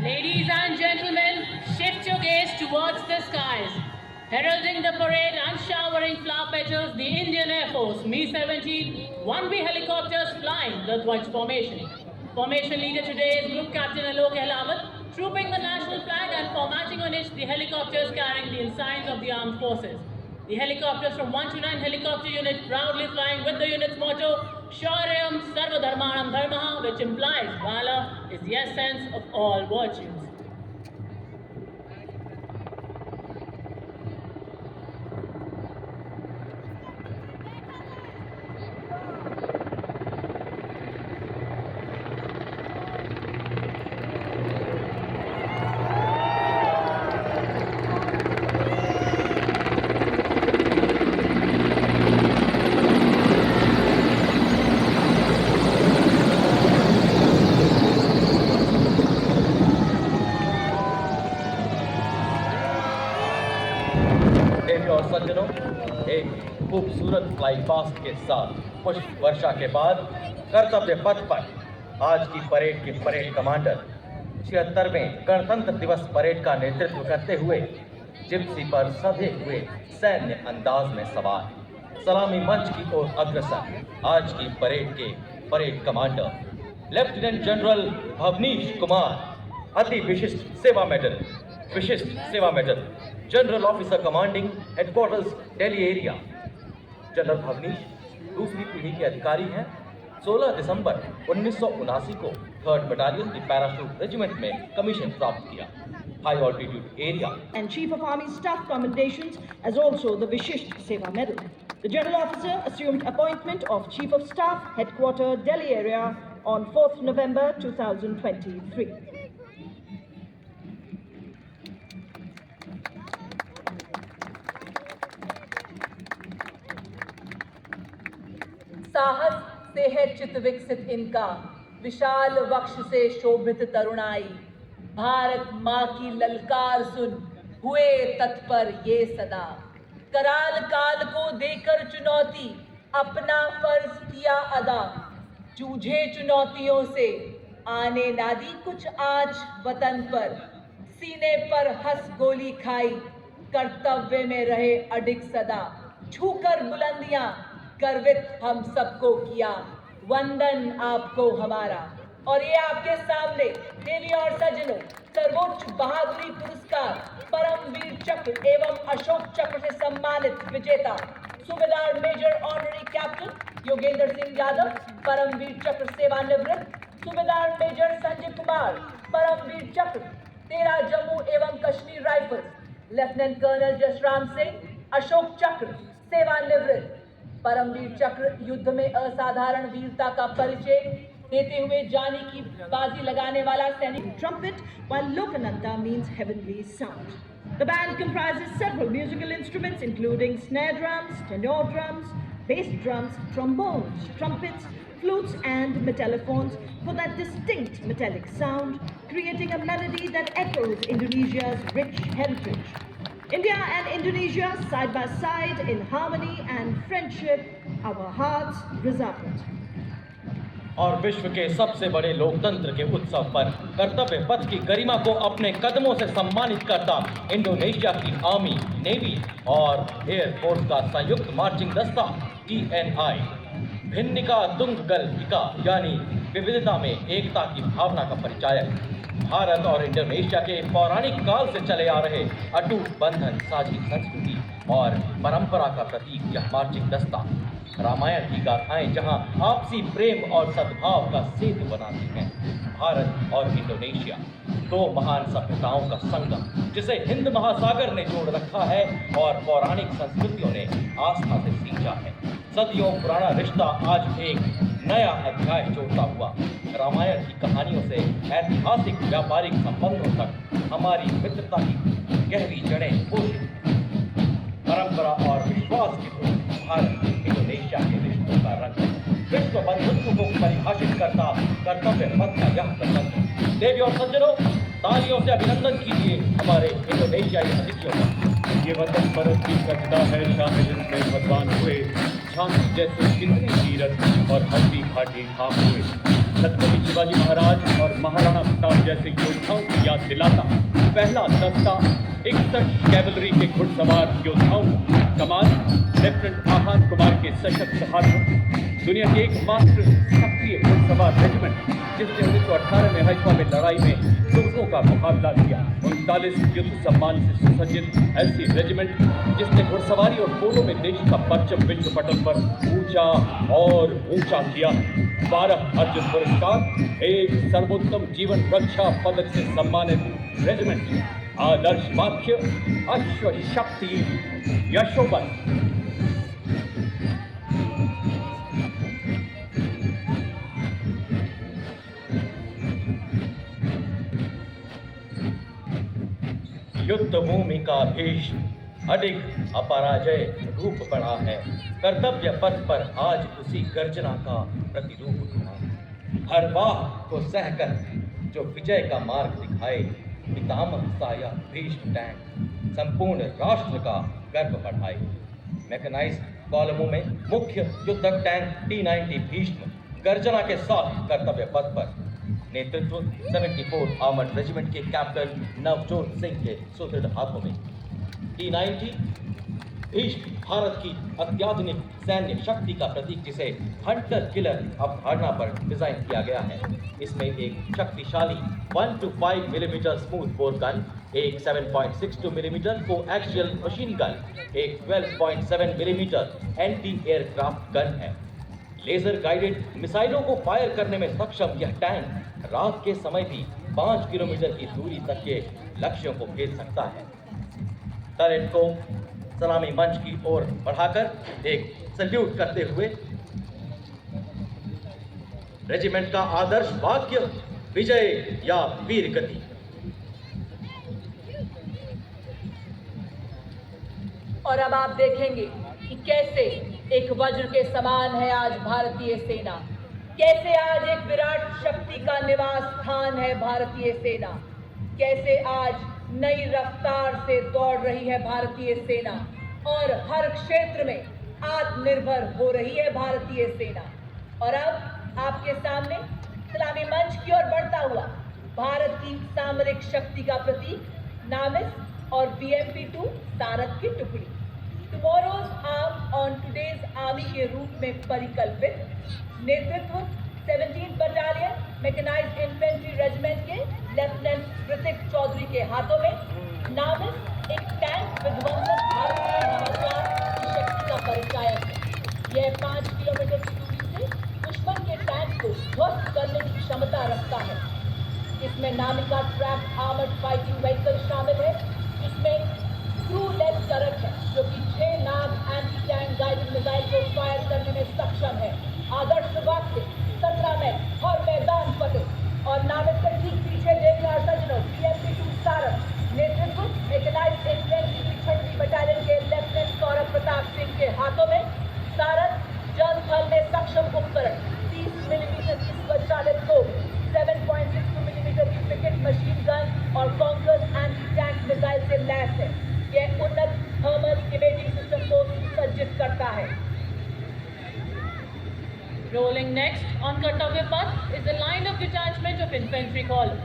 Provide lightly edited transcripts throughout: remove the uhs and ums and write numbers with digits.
Ladies and gentlemen, shift your gaze towards the skies. Heralding the parade and showering flower petals, the Indian Air Force Mi-17 1B helicopters flying the Dwaj formation. Formation leader today is Group Captain Alok Ehlawat, trooping the national flag and formatting on it the helicopters carrying the ensigns of the armed forces. The helicopters from 129 Helicopter Unit proudly flying with the unit's motto, Shaurayam Sarvadharmanam Dharmaha, which implies valor is the essence of all virtues. और सज्जनों, एक खूबसूरत fly past के साथ पुष्प वर्षा के बाद कर्तव्य पथ पर आज की परेड के परेड कमांडर 76वें गणतंत्र दिवस परेड का नेतृत्व करते हुए जिप्सी पर सधे हुए सैन्य अंदाज में सवार सलामी मंच की ओर अग्रसर आज की परेड के parade commander lieutenant general Bhavnish Kumar अति विशिष्ट सेवा medal general officer commanding headquarters Delhi area. General Bhavnish दूसरी पीढ़ी के अधिकारी हैं। 16 दिसंबर 1979 को 3rd बटालियन की पैराशूट रेजिमेंट में कमीशन प्राप्त किया। High altitude area and Chief of Army Staff commendations as also the Vishisht Seva Medal. The General Officer assumed appointment of Chief of Staff, Headquarter, Delhi area on 4th November 2023. साहस से है चित विकसित इनका, विशाल वक्ष से शोभित तरुणाई। भारत माँ की ललकार सुन, हुए तत्पर ये सदा। कराल काल को देकर चुनौती, अपना फर्ज किया अदा। जूझे चुनौतियों से, आने ना दी कुछ आँच वतन पर। सीने पर हंस गोली खाई, कर्तव्य में रहे अडिग सदा। छूकर बुलंदियां गर्वित हम सबको किया, वंदन आपको हमारा। और ये आपके सामने देवी और सज्जनों, सर्वोच्च बहादुरी पुरस्कार परमवीर चक्र एवं अशोक चक्र से सम्मानित विजेता सूबेदार major honorary captain Yogendra Singh Yadav, Paramvir Chakra सेवानिवृत्त सूबेदार मेजर संजय कुमार, परमवीर चक्र 13 जम्मू एवं Kashmir rifles, lieutenant colonel Jasram Singh, Ashok Chakra सेवानिवृत्त, परमवीर चक्र युद्ध में असाधारण वीरता का परिचय देते हुए जानी की बाजी लगाने वाला सैनिक। Trumpet, while Lokananta means heavenly sound. The band comprises several musical instruments including snare drums, tenor drums, bass drums, trombones, trumpets, flutes and metallophones for that distinct metallic sound, creating a melody that echoes Indonesia's rich heritage. India and Indonesia side by side in harmony and friendship, our hearts resound. और विश्व के सबसे बड़े लोकतंत्र के उत्सव पर कर्तव्य पथ की गरिमा को अपने कदमों से सम्मानित करता इंडोनेशिया की आर्मी, नेवी और एयर फोर्स का संयुक्त मार्चिंग दस्ता TNI भिन्निका तुंगगल यानी विविधता में एकता की भावना का परिचायक। भारत और इंडोनेशिया के पौराणिक काल से चले आ रहे अटूट बंधन, साझी संस्कृति और परंपरा का प्रतीक यह मार्चिंग दस्ता रामायण की गाथाएं जहां आपसी प्रेम और सद्भाव का सेतु बनाती हैं। भारत और इंडोनेशिया दो महान सभ्यताओं का संगम जिसे हिंद महासागर ने जोड़ रखा है और पौराणिक संस्कृतियों ने आस्था से सींचा है। सदियों पुराना रिश्ता आज एक नया अध्याय जोड़ता हुआ रामायण की कहानियों से ऐतिहासिक व्यापारिक संबंधों तक हमारी मित्रता की गहरी जड़ें पोषित, परंपरा और विश्वास की धुन भारत इंडोनेशिया के रिश्तों का रंग, विश्व बंधुत्व को परिभाषित करता कर्तव्य पथ का यह प्रसंग। देवी और सज्जनों, तालियों से अभिनंदन कीजिए हमारे इंडोनेशियाई अतिथियों का। ये वतन परत की कविता है, शामिल इसमें भगवान हुए झांसी जैसे कितनी सीरत और हल्दी घाटी थाम हुए। छत्रपति शिवाजी महाराज और महाराणा प्रताप जैसे योद्धाओं की याद दिलाता पहला दस्ता 61 कैवलरी के घुड़सवार योद्धाओं का कमान लेफ्टिनेंट आहान कुमार के सशक्त हाथों, दुनिया की एकमात्र सक्रिय घुड़सवार रेजिमेंट जिसने 1918 में हइफा में लड़ाई में तुर्कों का मुकाबला किया, 39 युद्ध सम्मान से सुसज्जित ऐसी रेजिमेंट जिसने घुड़सवारी और पोलो में देश का परचम विश्व पटल पर ऊंचा और ऊंचा किया, 12 अर्जुन पुरस्कार, एक सर्वोत्तम जीवन रक्षा पदक से सम्मानित रेजिमेंट, आदर्श वाक्य अश्व शक्ति यशोबल। युद्ध भूमि का भीष्म अडिग अपराजय रूप पड़ा है, कर्तव्य पथ पर आज उसी गर्जना का प्रतिरूप खड़ा। हर वाह को सहकर जो विजय का मार्ग दिखाए, पितामह साया भीष्म टैंक संपूर्ण राष्ट्र का गर्व बढ़ाए। मैकेनाइज्ड कॉलमों में मुख्य युद्धक टैंक T-90 भीष्म गर्जना के साथ कर्तव्य पथ पर, नेतृत्व 74 आर्मर्ड रेजिमेंट के कैप्टन नवजोत सिंह के सुदृढ़ हाथों में। T-90 भीष्म भारत की अत्याधुनिक सैन्य शक्ति का प्रतीक, जिसे हंटर किलर अवधारणा पर डिजाइन किया गया है। इसमें एक शक्तिशाली 1-5 मिलीमीटर स्मूथ बोर गन, एक 7.62 मिलीमीटर को एक्सियल मशीन गन, एक 12.7 मिलीमीटर एंटी एयरक्राफ्ट गन है। लेजर गाइडेड मिसाइलों को फायर करने में सक्षम यह टैंक रात के समय भी 5 किलोमीटर की दूरी तक के लक्ष्यों को भेज सकता है। टर्रेट को सलामी मंच की ओर बढ़ाकर एक सल्यूट करते हुए रेजिमेंट का आदर्श वाक्य विजय या वीर गति। और अब आप देखेंगे कि कैसे एक वज्र के समान है आज भारतीय सेना, कैसे आज एक विराट शक्ति का निवास स्थान है भारतीय सेना, कैसे आज नई रफ्तार से दौड़ रही है भारतीय सेना और हर क्षेत्र में आत्मनिर्भर हो रही है भारतीय सेना। और अब आपके सामने सलामी मंच की ओर बढ़ता हुआ भारत की सामरिक शक्ति का प्रतीक नामिस और BMP-2 सारथ की टुकड़ी, tomorrow's arm on today's army के रूप में परिकल्पित, नेतृत्व 17th battalion mechanised infantry regiment के लेफ्टिनेंट ऋतिक चौधरी के हाथों में। नामिस एक टैंक विध्वंसक भारतीय नवाचार की शक्ति का परिचायक है। यह 5 किलोमीटर की दूरी से दुश्मन के टैंक को ध्वस्त करने की क्षमता रखता है। इसमें नामिका ट्रैप आर्मर्ड फाइटिंग व्हीकल शामिल है, जिसमें क्रू लेस टर्रेट है जो कि 6 नाग एंटी टैंक गाइडेड मिसाइल को फायर करने में सक्षम है। आदर्श वाक्य 17 में हर मैदान फतेह। और नामिस के ठीक पीछे देखना सज्जनों BMP-2 सारथ, नेतृत्व मैकेनाइज्ड इन्फेंट्री की 6वीं बटालियन के लेफ्टिनेंट सौरभ प्रताप सिंह के हाथों में। सारथ जनस्थल में सक्षम उपकरण 30 मिलीमीटर की स्वचालित तोप, 7.62 मिलीमीटर की पिकेट मशीन गन और कॉन्कर्स एंटी टैंक मिसाइल से लैस है। यह उन्नत थर्मल इमेजिंग सिस्टम को सुसज्जित करता है। Rolling next on Kartavya Path is the line of detachment of infantry column.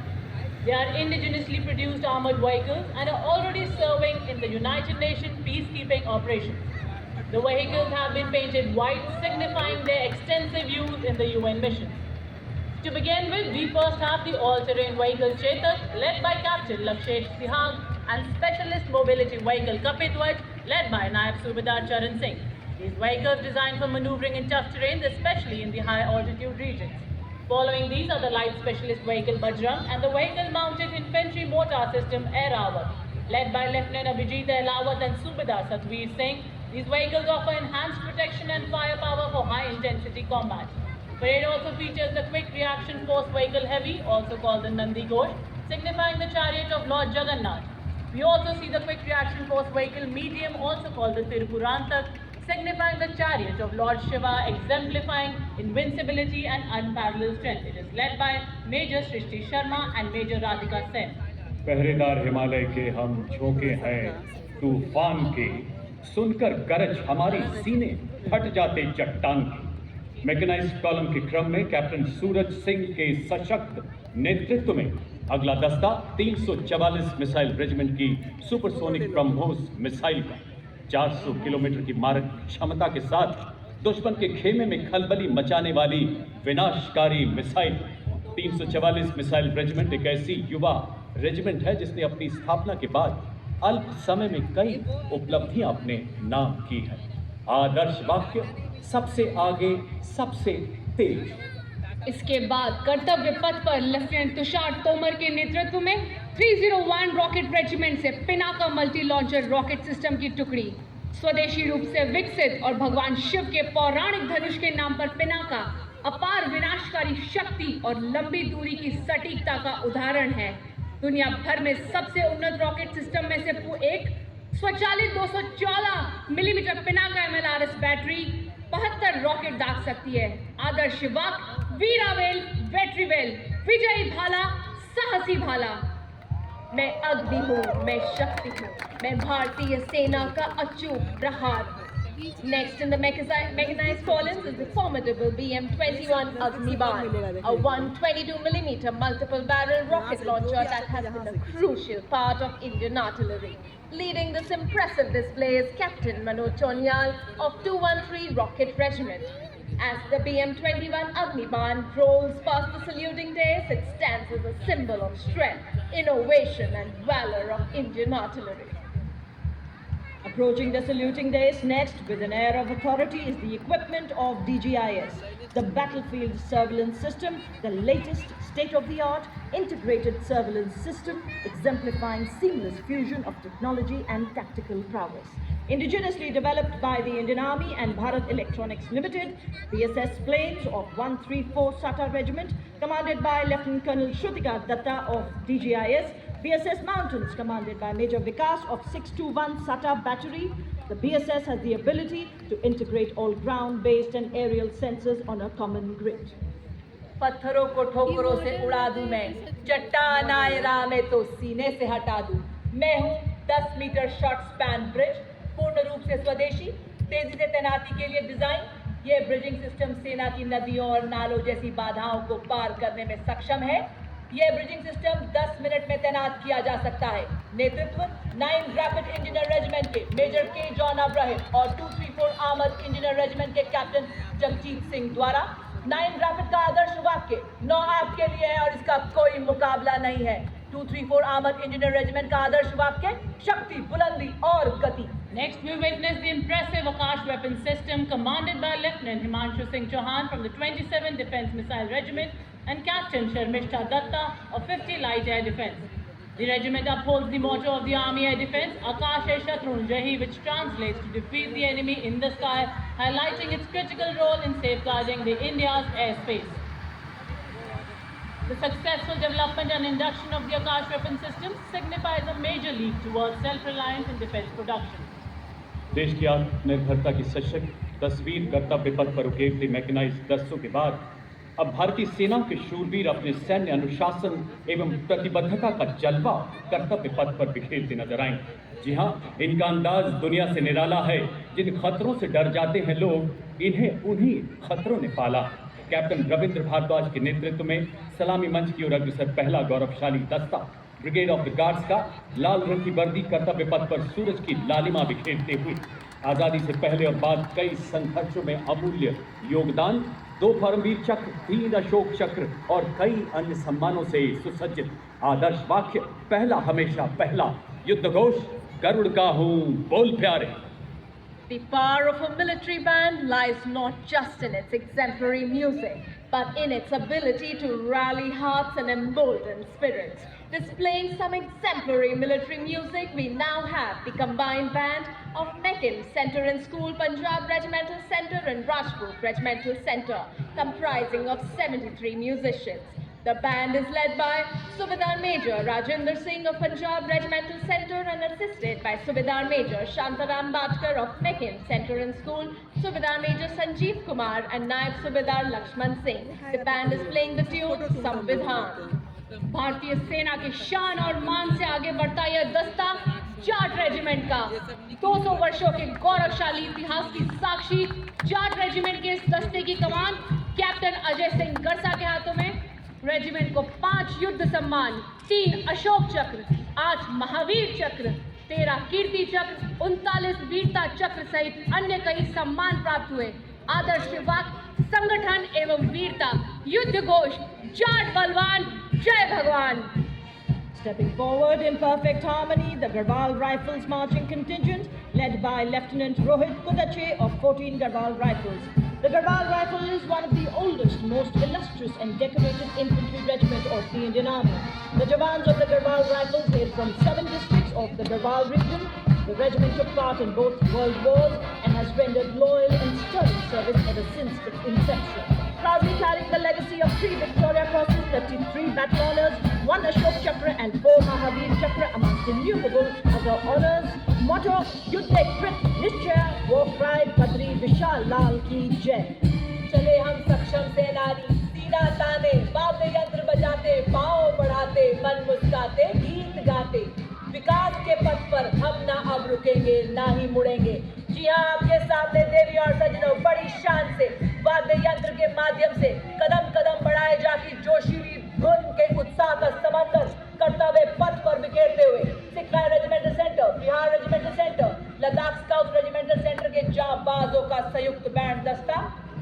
They are indigenously produced armored vehicles and are already serving in the United Nations peacekeeping operations. The vehicles have been painted white, signifying their extensive use in the UN mission. To begin with, we first have the all-terrain vehicle Chetak, led by Captain Lakshesh Sihag, and Specialist Mobility Vehicle Kapitwaj, led by Naib Subedar Charan Singh. These vehicles designed for maneuvering in tough terrains, especially in the high altitude regions. Following these are the light specialist vehicle Bajrang and the vehicle mounted infantry mortar system Airawat, led by Lieutenant Abhijit Ahlawat and Subedar Satveer Singh. These vehicles offer enhanced protection and firepower for high intensity combat. parade also features the Quick Reaction Force Vehicle Heavy, also called the Nandi Ghosh, signifying the chariot of Lord Jagannath. We also see the Quick Reaction Force Vehicle Medium, also called the Tirupurantak, signifying the chariot of Lord Shiva, exemplifying invincibility and unparalleled strength. It is led by Major Srishti Sharma and Major Radhika Sen. पहरेदार हिमालय के हम झोंके हैं तूफान के, सुनकर गरज हमारी सीने फट जाते चट्टान के। मैकेनाइज्ड कॉलम के क्रम में कैप्टन सूरज सिंह के सशक्त नेतृत्व में अगला दस्ता 344 मिसाइल रेजिमेंट की सुपरसोनिक ब्रह्मोस मिसाइल का 400 किलोमीटर की मारक क्षमता के साथ दुश्मन के खेमे में खलबली मचाने वाली विनाशकारी मिसाइल। 344 मिसाइल रेजिमेंट एक ऐसी युवा रेजिमेंट है जिसने अपनी स्थापना के बाद अल्प समय में कई उपलब्धियां अपने नाम की है। आदर्श वाक्य, सबसे आगे सबसे तेज। इसके बाद कर्तव्य पथ पर लेफ्टिनेंट तुषार तोमर के नेतृत्व में 301 रॉकेट रेजिमेंट से Pinaka multi launcher rocket system की टुकड़ी स्वदेशी रूप से विकसित और भगवान शिव के पौराणिक धनुष के नाम पर पिनाका अपार विनाशकारी शक्ति और लंबी दूरी की सटीकता का उदाहरण है। दुनिया भर में सबसे उन्नत रॉकेट सिस्टम में से एक स्वचालित 214 millimetre Pinaka MLRS battery 72 rocket दाग सकती है। आदर्श वाक्य, वीरावेल वेट्रीवेल, विजयी भाला साहसी भाला। मैं अग्नि हूँ, मैं शक्ति हूँ, मैं भारतीय सेना का अचूक प्रहार हूँ। Next in the mechanized columns is the formidable BM-21 Agnibaar, a 122mm multiple-barrel rocket launcher that has been a crucial part of Indian artillery. Leading this impressive display is Captain Manoj Chonyal of 213 Rocket Regiment. As the BM-21 Agnibaar rolls past the saluting dais, it stands as a symbol of strength, innovation and valor of Indian artillery. Approaching the saluting dais next with an air of authority is the equipment of DGIS, the battlefield surveillance system, the latest state-of-the-art integrated surveillance system exemplifying seamless fusion of technology and tactical prowess. Indigenously developed by the Indian Army and Bharat Electronics Limited, BSS planes of 134 SATA Regiment, commanded by Lieutenant Colonel Shrutika Datta of DGIS, BSS Mountains, commanded by Major Vikas of 621 SATA Battery. The BSS has the ability to integrate all ground-based and aerial sensors on a common grid. पत्थरों को ठोकरों से उड़ा दूं मैं, चट्टान आए राह में तो सीने से हटा दूं। मैं हूँ 10 मीटर शॉर्ट स्पैन ब्रिज, पूर्ण रूप से स्वदेशी, तेजी से तैनाती के लिए डिजाइन। ये ब्रिजिंग सिस्टम सेना की नदियों और नालों जैसी बाधाओं को पार करने में सक्षम है। यह ब्रिजिंग सिस्टम 10 मिनट में तैनात किया जा सकता है। नेतृत्व 9 रैपिड इंजीनियर रेजिमेंट के मेजर के जॉन अब्राहम और 234 आर्मर्ड इंजीनियर रेजिमेंट के कैप्टन जगजीत सिंह द्वारा। 9 रैपिड का आदर्श वाक्य 9 आपके लिए है और इसका कोई मुकाबला नहीं है। 234 आर्मर्ड इंजीनियर रेजिमेंट का आदर्श वाक्य शक्ति, बुलंदी और गति। Next, we witness the impressive Akash weapon system commanded by Lieutenant Himanshu Singh Chauhan from the 27th Defence Missile Regiment and Captain Sharmishta Datta of 50 Light Air Defence. The regiment upholds the motto of the Army Air Defence, Akash Shatrun Jahi, which translates to defeat the enemy in the sky, highlighting its critical role in safeguarding the India's airspace. The successful development and induction of the Akash weapon system signifies a major leap towards self-reliance in defence production. देश की आत्मनिर्भरता की सशक्त तस्वीर कर्तव्य पथ पर उकेरते mechanised दस्तों के बाद अब भारतीय सेना के शूरवीर अपने सैन्य अनुशासन एवं प्रतिबद्धता का जलवा कर्तव्य पथ पर बिखेरते नजर आए। जी हाँ, इनका अंदाज दुनिया से निराला है। जिन खतरों से डर जाते हैं लोग, इन्हें उन्हीं खतरों ने पाला। कैप्टन रविंद्र भारद्वाज के नेतृत्व में सलामी मंच की ओर अग्रसर पहला गौरवशाली दस्ता ब्रिगेड ऑफ द गार्ड्स का लाल रंग की वर्दी कर्तव्य पथ पर सूरज की लालिमा बिखेरते हुए आज़ादी से पहले और बाद कई संघर्षों में अमूल्य योगदान, 2 परमवीर चक्र, 3 अशोक चक्र और कई अन्य सम्मानों से सुसज्जित आदर्श वाक्य पहला हमेशा पहला, युद्ध घोष गरुड़ का हूँ बोल प्यारे। The power of a military band lies not just in its exemplary music, but in its ability to rally hearts and embolden spirits. Displaying some exemplary military music, we now have the combined band of Meccan Centre and School, Punjab Regimental Centre and Rajput Regimental Centre, comprising of 73 musicians. The band is led by Subedar Major Rajinder Singh of Punjab Regimental Centre and assisted by Subedar Major Shantaram Batkar of Meccan Centre and School, Subedar Major Sanjeev Kumar and Naib Subedar Lakshman Singh. The band is playing the tune Samvidhan. भारतीय सेना की शान और मान से आगे बढ़ता यह दस्ता जाट रेजिमेंट का 200 वर्षों के गौरवशाली इतिहास की साक्षी जाट रेजिमेंट के इस दस्ते की कमान कैप्टन अजय सिंह गरसा के हाथों में। रेजिमेंट को 5 युद्ध सम्मान, 3 अशोक चक्र, 8 महावीर चक्र, 13 कीर्ति चक्र, 39 वीरता चक्र सहित अन्य कई सम्मान प्राप्त हुए। आदर्श वाक्य संगठन एवं वीरता, युद्ध घोष जाट बलवान, जय भगवान। Stepping forward in perfect harmony, the Garhwal Rifles marching contingent, led by Lieutenant Rohit Kudache of 14 Garhwal Rifles. The Garhwal Rifle is one of the oldest, most illustrious and decorated infantry regiment of the Indian Army. The Jawans of the Garhwal Rifles hail from 7 districts of the Garhwal region. The regiment took part in both world wars and has rendered loyal and sterling service ever since its inception. Proudly carrying the legacy of 3 Victoria Crosses, 33 battle honours, 1 Ashok Chakra and 4 Mahavir Chakra amongst innumerable other honours. Motto, Yudh Ek Prit Nischay, War Cry, Padri Vishal Lal Ki Jai. चले हम सक्षम सेनानी, सीना ताने, वाद्य यंत्र बजाते, पाँव बढ़ाते, मन मुस्काते, गीत गाते। विकास के पथ पर हम ना अब रुकेंगे, ना ही मुड़ेंगे। जी हाँ, आपके सामने देवी और सजनों बड़ी शान से वाद्य यंत्र के माध्यम से कदम कदम बढ़ाए जाती जोशीली धुन के उत्साह का समंदर कर्तव्य पथ पर बिखेरते हुए सिखलाई regimental centre, Bihar regimental centre, Ladakh scout regimental centre के जांबाजों का संयुक्त बैंड दस्ता।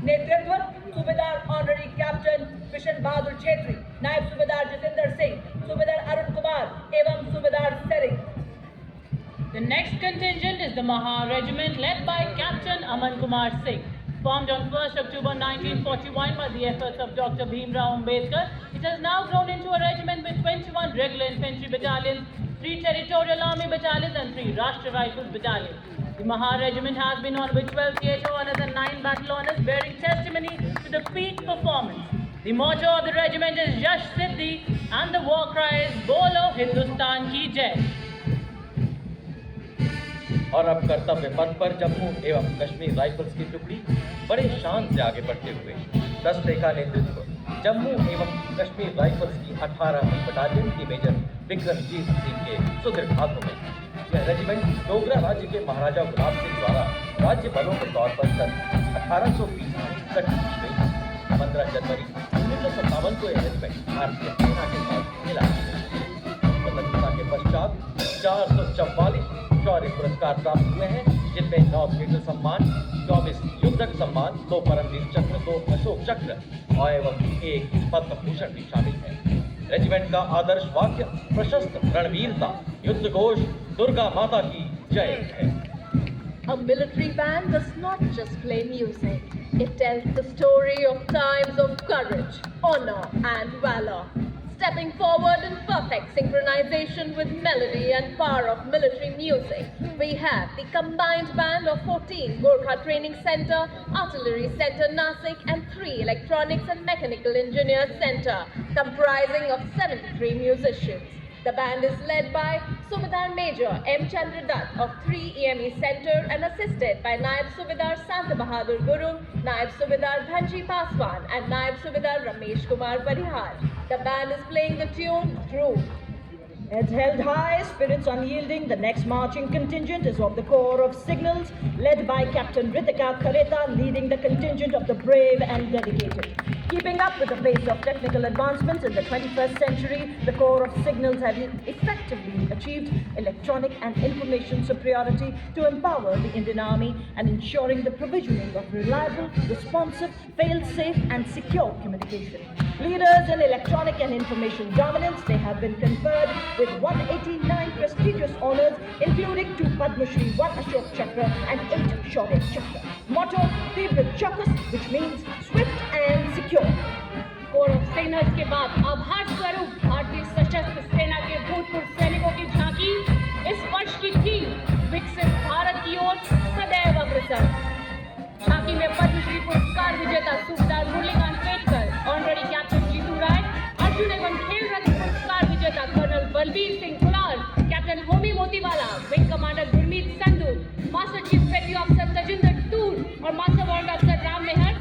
नेतृत्व सूबेदार honorary captain vision Bahadur Chhetri, नायब सूबेदार जितेंद्र सिंह, सूबेदार अरुण कुमार एवं सूबेदार Tsering. The next contingent is the Maha Regiment led by Captain Aman Kumar Singh. Formed on 1st October 1941 by the efforts of Dr. Bhimrao Ambedkar, it has now grown into a regiment with 21 regular infantry battalions, 3 territorial army battalions and 3 Rashtra Rifles battalions. The Maha Regiment has been honored with 12 theatre honours and 9 battle honours, bearing testimony to the peak performance. The motto of the regiment is Yash Siddhi and the war cry is Bolo Hindustan Ki Jai. और अब कर्तव्य पथ पर जम्मू एवं Kashmir rifles की टुकड़ी बड़े शान से आगे बढ़ते हुए दस्ते का नेतृत्व जम्मू एवं कश्मीर राइफल्स की 18वीं बटालियन की मेजर विक्रमजीत सिंह के सुदृढ़ हाथों में। यह रेजिमेंट डोगरा राज्य के महाराजा गुलाब सिंह द्वारा राज्य बलों के तौर पर सन 1820 में गठित की गई। 15 जनवरी 1957 को यह रेजिमेंट भारतीय सेना के साथ मिला। स्वतंत्रता के पश्चात 444 शौर्य पुरस्कार प्राप्त हुए हैं, जिनमें 9 कीर्ति सम्मान, 24 युद्धक सम्मान, 2 परमवीर चक्र, 2 अशोक चक्र और एवं 1 पद्म भूषण भी शामिल है। रेजिमेंट का आदर्श वाक्य प्रशस्त रणवीरता, युद्ध घोष दुर्गा माता की जय है। A military band does not just play music. It tells the story of times of courage, honor and valor. Stepping forward in perfect synchronization with melody and power of military music, we have the combined band of 14 Gorkha Training Center, Artillery Center Nasik and 3 Electronics and Mechanical Engineers Center, comprising of 73 musicians. The band is led by Subedar Major M. Chandra Dutt of 3 EME Center and assisted by Naib Subedar Sant Bahadur Gurung, Naib Subedar Dhanji Paswan and Naib Subedar Ramesh Kumar Parihar. The band is playing the tune Dhruv. Heads held high, spirits unyielding, the next marching contingent is of the Corps of Signals, led by Captain Ritika Kareta, leading the contingent of the brave and dedicated. Keeping up with the pace of technical advancements in the 21st century, the Corps of Signals have effectively achieved electronic and information superiority to empower the Indian Army and ensuring the provisioning of reliable, responsive, fail-safe and secure communication. Leaders in electronic and information dominance, they have been conferred with 189 prestigious honours, including 2 Padma Shri, 1 Ashok Chakra and 8 Shaurya Chakra. Motto, Tibra Chakas, which means swift and secure. Code of signals के बाद आभार स्वरूप भारतीय सशस्त्र सेना के भूतपूर्व सैनिकों की झांकी इस वर्ष की थीम विकसित भारत की ओर सदैव अग्रसर। झांकी में पद्मश्री पुरस्कार विजेता सूबेदार मुरलीकांत पेटकर, ऑनररी कैप्टन जीतू राय, अर्जुन एवं खेल रत्न पुरस्कार विजेता colonel Balbir Singh Kular, captain Homi Motiwala, wing commander Gurmeet Sandhu, master chief petty officer Tajinder Toor और master warrant officer Ram Mehar,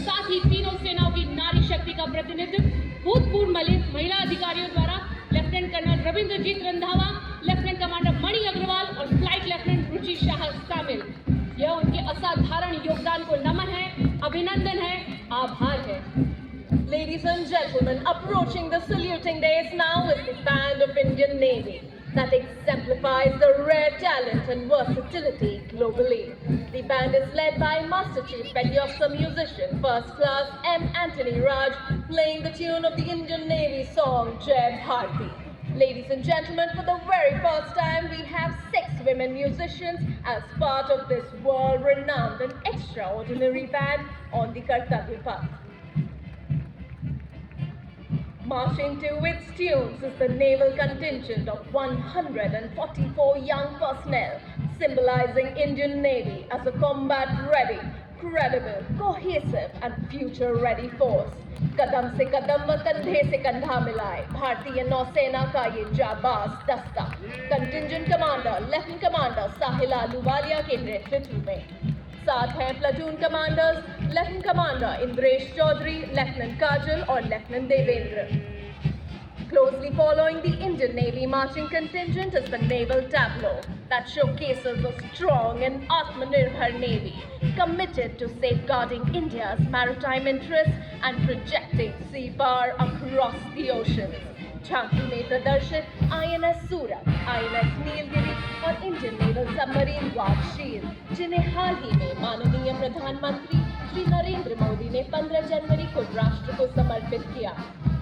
साथ ही तीनों सेनाओं की नारी शक्ति का प्रतिनिधित्व भूतपूर्व महिला अधिकारियों द्वारा lieutenant colonel Ravindrajit Randhawa, lieutenant commander Mani Agarwal और फ्लाइट लेफ्टिनेंट रुचि शाह शामिल। यह उनके असाधारण योगदान को नमन है, अभिनंदन है, आभार है। Ladies and gentlemen, approaching the saluting dais now is the band of Indian Navy that exemplifies the rare talent and versatility globally. The band is led by Master Chief Petty Officer Musician First Class M. Anthony Raj, playing the tune of the Indian Navy song Jai Bharti. Ladies and gentlemen, for the very first time, we have 6 women musicians as part of this world-renowned and extraordinary band on the Kartavya Path. Marching to its tunes is the naval contingent of 144 young personnel, symbolizing Indian Navy as a combat-ready, credible, cohesive and future-ready force. कदम से कदम व कंधे से कंधा मिलाए भारतीय नौसेना का ये जाबाज दस्ता contingent commander lieutenant commander Sahil Ahluwalia के नेतृत्व में। साथ हैं platoon commanders lieutenant commander Indresh Chaudhary, lieutenant Kajal और lieutenant Devendra. Closely following the Indian Navy marching contingent is the naval tableau that showcases a strong and Atmanirbhar Navy committed to safeguarding India's maritime interests and projecting sea power across the oceans. झांकी में प्रदर्शित INS सूरत, INS Nilgiri और Indian naval submarine वारशील, जिन्हें हाल ही में माननीय प्रधानमंत्री श्री नरेंद्र मोदी ने 15 जनवरी को राष्ट्र को समर्पित किया।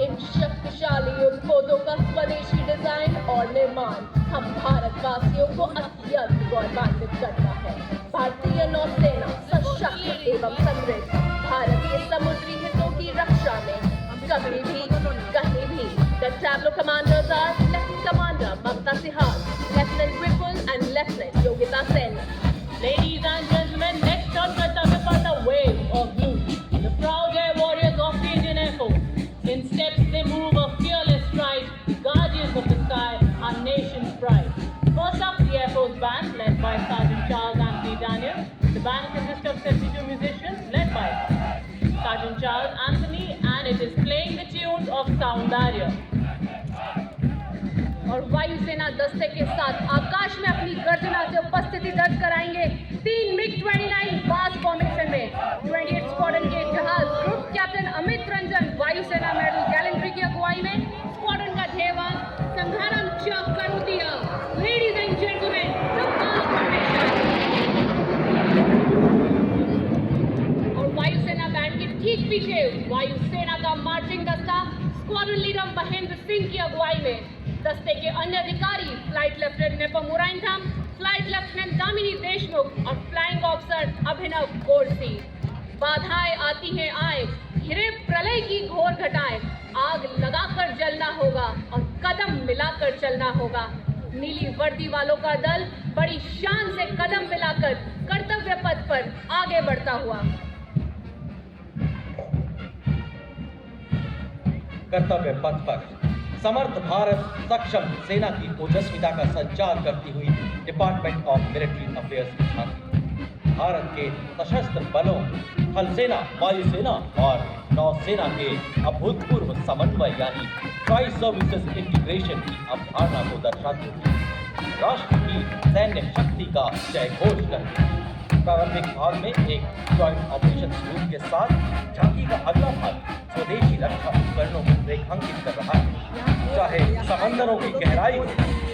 इन शक्तिशाली उपग्रहों का स्वदेशी डिजाइन और निर्माण हम भारतवासियों को अत्यंत गौरवान्वित करता है। भारतीय नौसेना सशक्त एवं समृद्ध भारतीय समुद्री हितों की रक्षा में कभी भी कहीं भी। The tableau commanders are Lieutenant Commander Mamta Sihal, Lieutenant Vipul and Lieutenant Yogita Sen. Ladies and gentlemen, next on Kartavya Path, a wave of blue. The proud air warriors of the Indian Air Force. In steps they move a fearless stride, guardians of the sky, our nation's pride. First up, the Air Force Band, led by Sergeant Charles Anthony Daniel. The band consists of 72 musicians, led by Sergeant Charles Anthony, and it is playing the tunes of Soundarya. और वायुसेना दस्ते के साथ आकाश में अपनी गर्जना से उपस्थिति दर्ज कराएंगे 3 MiG-29 बास फॉर्मेशन में 28 स्क्वाड्रन के जहाज ग्रुप कैप्टन अमित रंजन वायुसेना मेडल गैलेंट्री की अगुवाई में स्क्वाड्रन का ध्येयवान संघाराम करूतिया। लेडीज एंड जेंटलमैन, द बास फॉर्मेशन। और वायुसेना बैंड के ठीक पीछे वायुसेना का मार्चिंग दस्ता स्क्वाड्रन लीडर महेंद्र सिंह की अगुवाई में। दस्ते के अन्य अधिकारी flight lieutenant Nepam Muraintham, flight lieutenant Damini Deshmukh और फ्लाइंग ऑफिसर अभिनव गोडसी। बाधाएं आती हैं आए, घिरे प्रलय की घोर घटाएं, आग लगाकर जलना होगा और कदम मिलाकर चलना होगा। नीली वर्दी वालों का दल बड़ी शान से कदम मिलाकर कर्तव्य पथ पर आगे बढ़ता हुआ। कर्तव्य पथ पर समर्थ भारत सक्षम सेना की ओजस्विता का संचार करती हुई डिपार्टमेंट ऑफ मिलिट्री अफेयर्स की झांकी भारत के सशस्त्र बलों, थल सेना, वायुसेना और नौसेना के अभूतपूर्व समन्वय यानी ट्राई सर्विसेज इंटीग्रेशन की अवधारणा को दर्शाती हुई राष्ट्र की सैन्य शक्ति का जय घोष करती है। प्रारंभिक भाग में एक जॉइंट ऑपरेशन ग्रुप के साथ झांकी का अगला भाग स्वदेशी रक्षा उपकरणों को रेखांकित कर रहा है। चाहे समंदरों की गहराई हो,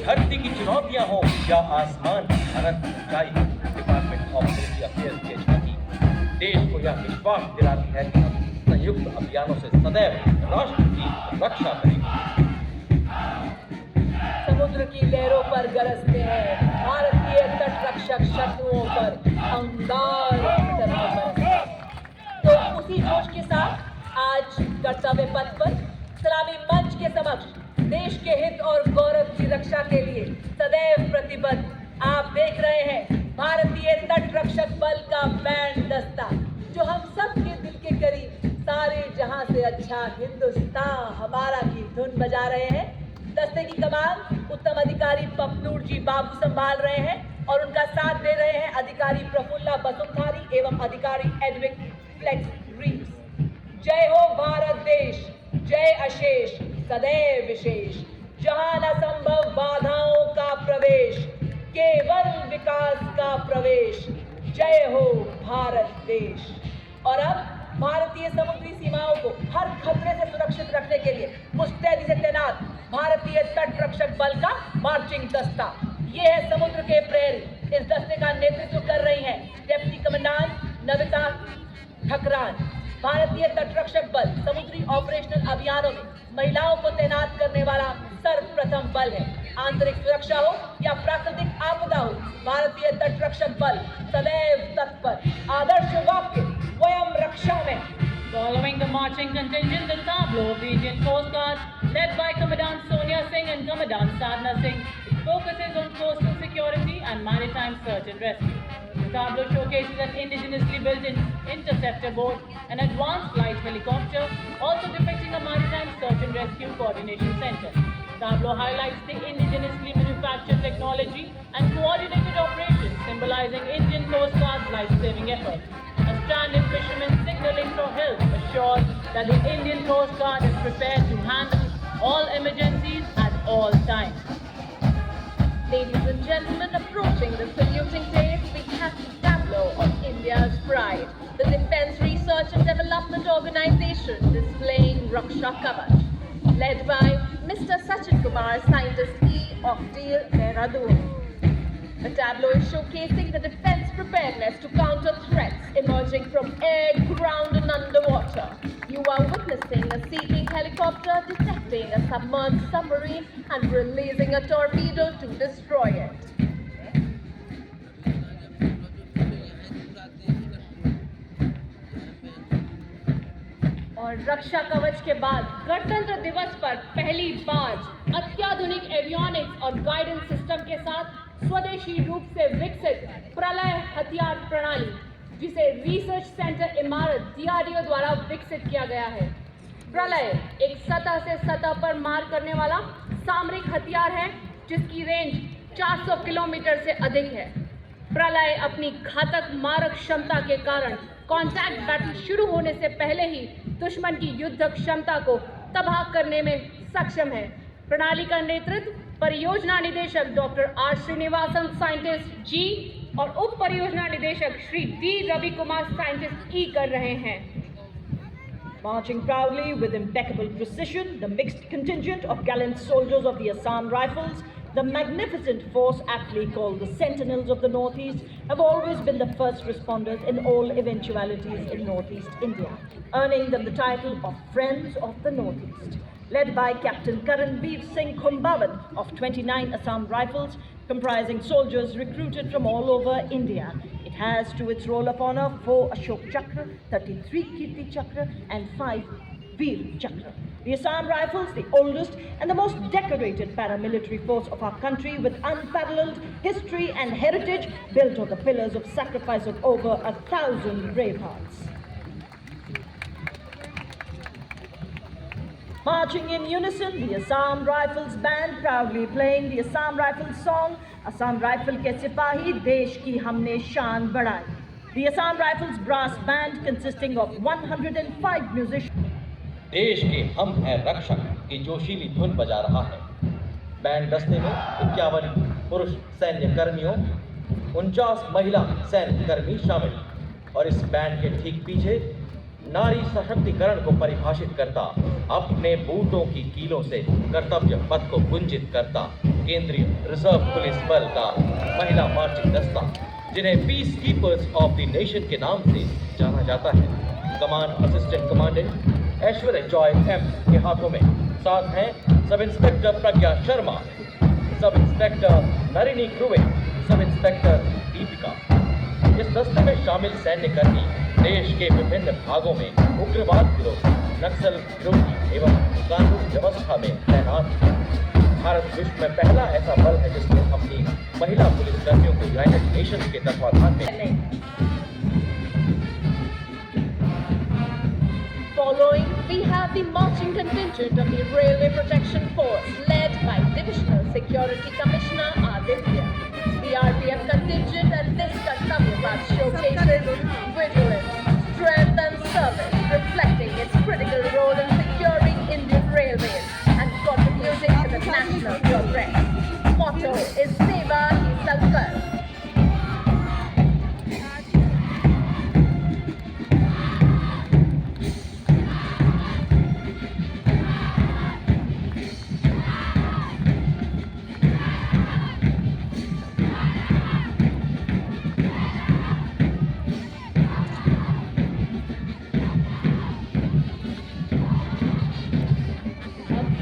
धरती की चुनौतियां हो या आसमान की अनंत ऊंचाई, डिपार्टमेंट ऑफ मिलिट्री अफेयर्स की झांकी देश को यह विश्वास दिलाती है कि हम संयुक्त अभियानों से सदैव राष्ट्र की रक्षा करेंगे। समुद्र की लहरों पर गरजते हैं भारतीय तट रक्षक शत्रुओं पर अंगार की तरह बरसते। तो उसी जोश के साथ आज कर्तव्य पथ पर सलामी मंच के समक्ष देश के हित और गौरव की रक्षा के लिए सदैव प्रतिबद्ध आप देख रहे हैं भारतीय तट रक्षक बल का बैंड दस्ता, जो हम सब के दिल के करीब सारे जहां से अच्छा हिंदुस्तान हमारा की धुन बजा रहे हैं। दस्ते की कमान उत्तम अधिकारी पपलूर जी बाबू संभाल रहे हैं और उनका साथ दे रहे हैं अधिकारी प्रफुल्ला बसुमतारी एवं अधिकारी एडविक फ्लेक्स रीव्स। जय हो भारत देश, जय अशेष सदैव विशेष, जहां न संभव बाधाओं का प्रवेश, केवल विकास का प्रवेश। जय हो भारत देश। और अब भारतीय समुद्री सीमाओं को हर खतरे से सुरक्षित रखने के लिए मुस्तैदी से तैनात भारतीय तट रक्षक बल का मार्चिंग दस्ता। ये है समुद्र के प्रहरी। इस दस्ते का नेतृत्व कर रही हैं डेप्टी कमांडेंट नविता ठकरान। भारतीय तट रक्षक बल समुद्री ऑपरेशनल अभियानों में महिलाओं को तैनात करने वाला सर्वप्रथम बल है। आंतरिक सुरक्षा हो या प्राकृतिक आपदा हो, भारतीय तट रक्षक बल सदैव तत्पर। आदर्श वाक्य स्वयं रक्षा में। Following the marching contingent, the tableau of the Indian Coast Guard, led by Commandant Sonia Singh and Commandant Sadhna Singh, focuses on coastal security and maritime search and rescue. The tableau showcases an indigenously built interceptor boat, an advanced light helicopter, also depicting a maritime search and rescue coordination center. Tableau highlights the indigenously manufactured technology and coordinated operations, symbolizing Indian Coast Guard's life-saving efforts. A stranded fisherman signaling for help assures that the Indian Coast Guard is prepared to handle all emergencies at all times. Ladies and gentlemen, approaching the saluting place, we have the tableau of India's pride, the Defence Research and Development Organization displaying Raksha Kavach, led by Mr. Sachin Kumar, Scientist E of DEAL, Dehradun. The tableau is showcasing the defense preparedness to counter threats emerging from air, ground and underwater. You are witnessing a Sea King helicopter detecting a submerged submarine and releasing a torpedo to destroy it. और रक्षा कवच के बाद गणतंत्र दिवस पर पहली बार अत्याधुनिक avionics और गाइडेंस सिस्टम के साथ स्वदेशी रूप से विकसित प्रलय हथियार प्रणाली, जिसे रिसर्च सेंटर इमारत DRDO द्वारा विकसित किया गया है। प्रलय एक सतह से सतह पर मार करने वाला सामरिक हथियार है, जिसकी रेंज 400 किलोमीटर से अधिक है। प्रलय अपनी घातक मारक क्षमता के कारण कॉन्टैक्ट बैटल शुरू होने से पहले ही दुश्मन की युद्ध क्षमता को तबाह करने में सक्षम है। प्रणाली का नेतृत्व परियोजना निदेशक डॉक्टर आर श्रीनिवासन साइंटिस्ट जी और उप परियोजना निदेशक श्री डी रवि कुमार साइंटिस्ट ई कर रहे हैं। Marching proudly with impeccable precision, the mixed contingent of gallant soldiers of the Assam Rifles, the magnificent force aptly called the Sentinels of the Northeast, have always been the first responders in all eventualities in Northeast India, earning them the title of Friends of the Northeast. Led by Captain Karanveer Singh Khumbawan of 29 Assam Rifles, comprising soldiers recruited from all over India. It has to its roll of honor 4 Ashok Chakra, 33 Kirti Chakra and 5 Veer Chakra. The Assam Rifles, the oldest and the most decorated paramilitary force of our country with unparalleled history and heritage, built on the pillars of sacrifice of over 1,000 brave hearts. Marching in unison, the Assam Rifles band proudly playing the Assam Rifles song, Assam Rifle ke Sipahi, Desh ki humne shaan badhai. The Assam Rifles brass band consisting of 105 musicians. देश के हम हैं रक्षक की जोशीली धुन बजा रहा है। बैंड दस्ते में 51 पुरुष सैन्य कर्मियों, 49 महिला सैन्य कर्मी शामिल और इस बैंड के ठीक पीछे नारी सशक्तिकरण को परिभाषित करता, अपने बूटों की कीलों से कर्तव्य पथ को गुंजित करता केंद्रीय रिजर्व पुलिस बल का महिला मार्चिंग दस्ता, जिन्हें peace keepers of the nation के नाम से जाना जाता है। कमांड असिस्टेंट कमांडेंट ऐश्वर्य जॉय एम के हाथों में साथ हैं सब इंस्पेक्टर प्रज्ञा Sharma, sub inspector नरिनी क्रुवे, sub inspector Deepika. इस दस्ते में शामिल सैन्य कर्मी देश के विभिन्न भागों में उग्रवाद विरोधी, नक्सल विरोधी एवं कानून व्यवस्था में तैनात है। भारत विश्व में पहला ऐसा बल है जिसने अपनी महिला पुलिस कर्मियों को यूनाइटेड नेशंस के तत्वाधान में Following, we have the marching contingent of the Railway Protection Force, led by Divisional Security Commissioner Aditya. The RPF contingent at this Kartavya Path showcases vigilance, strength and service, reflecting its critical role in securing Indian railways and contributing to the national progress. Motto is Seva Hi Sankalp.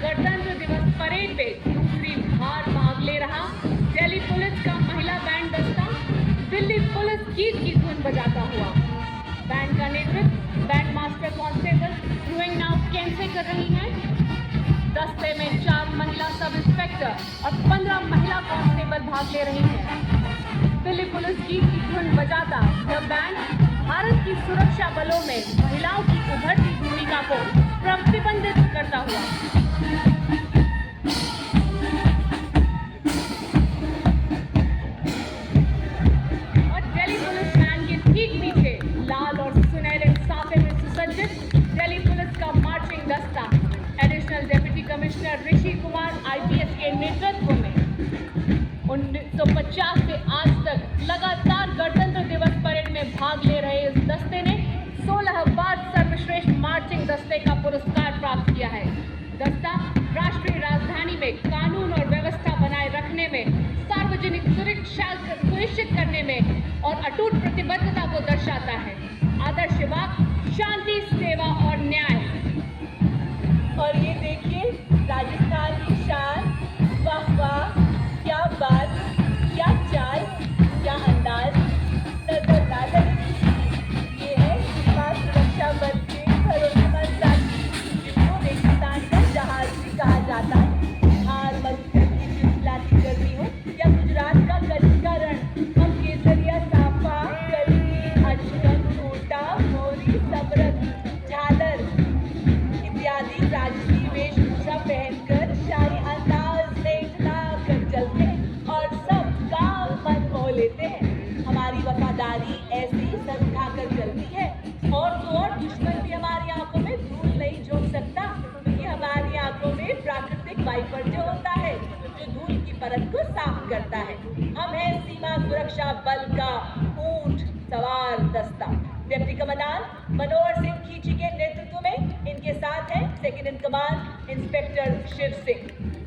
गणतंत्र दिवस parade में दूसरी बार भाग ले रहा Delhi police का महिला band दस्ता दिल्ली पुलिस गीत की धुन बजाता हुआ। बैंड का नेतृत्व बैंड मास्टर कांस्टेबल क्रूइंग नाउ कैंसे कर रही हैं। दस्ते में 4 महिला सब इंस्पेक्टर और 15 महिला कांस्टेबल भाग ले रही हैं। दिल्ली पुलिस गीत की धुन बजाता यह बैंड भारत की सुरक्षा बलों में महिलाओं की उभरती भूमिका को प्रतिबंधित करता हुआ। और दिल्ली पुलिस बैंड के ठीक पीछे लाल और सुनहरे साफे में सुसज्जित दिल्ली पुलिस का मार्चिंग दस्ता additional deputy commissioner Rishi Kumar IPS के नेतृत्व में 1950 से आज तक लगातार गणतंत्र दिवस परेड में भाग ले रहे इस दस्ते ने 16 बार सर्वश्रेष्ठ मार्चिंग दस्ते का पुरस्कार प्राप्त किया है। दस्ता राष्ट्रीय राजधानी में कानून और व्यवस्था बनाए रखने में, सार्वजनिक सुरक्षा सुनिश्चित करने में और अटूट प्रतिबद्धता को दर्शाता है। आदर्श वाक्य शांति, सेवा और न्याय। और ये देखिए राजस्थान की शान, वाह वाह, क्या बात, क्या चाल, क्या अंदाज, नजर ना लगे। ये है सीमा सुरक्षा बल के भरोसेमंद साथी, जिनको रेगिस्तान का जहाज भी कहा जाता है। हार मरुस्थल की चिलचिलाती गर्मी हो या गुजरात का कच्छ का रण, हम केसरिया साफा, कलगी, अचकन, कोटा, मोरी, समरथ, झालर इत्यादि राजसी वेशभूषा पहनकर शाही अंदाज में इतना कर चलते हैं और सबका मन मोह लेते हैं। हमारी वफादारी ऐसी सर उठाकर चलती है और तो और दुश्मन भी हमारी आंखों में धूल नहीं झोंक सकता, क्योंकि हमारी आंखों में प्राकृतिक वाइपर जो होता है जो धूल की परत को साफ करता है। हम हैं सीमा सुरक्षा बल का ऊंट सवार दस्ता। डिप्टी कमांडेंट मनोहर सिंह खींची के नेतृत्व में इनके साथ हैं second in command inspector Shiv Singh.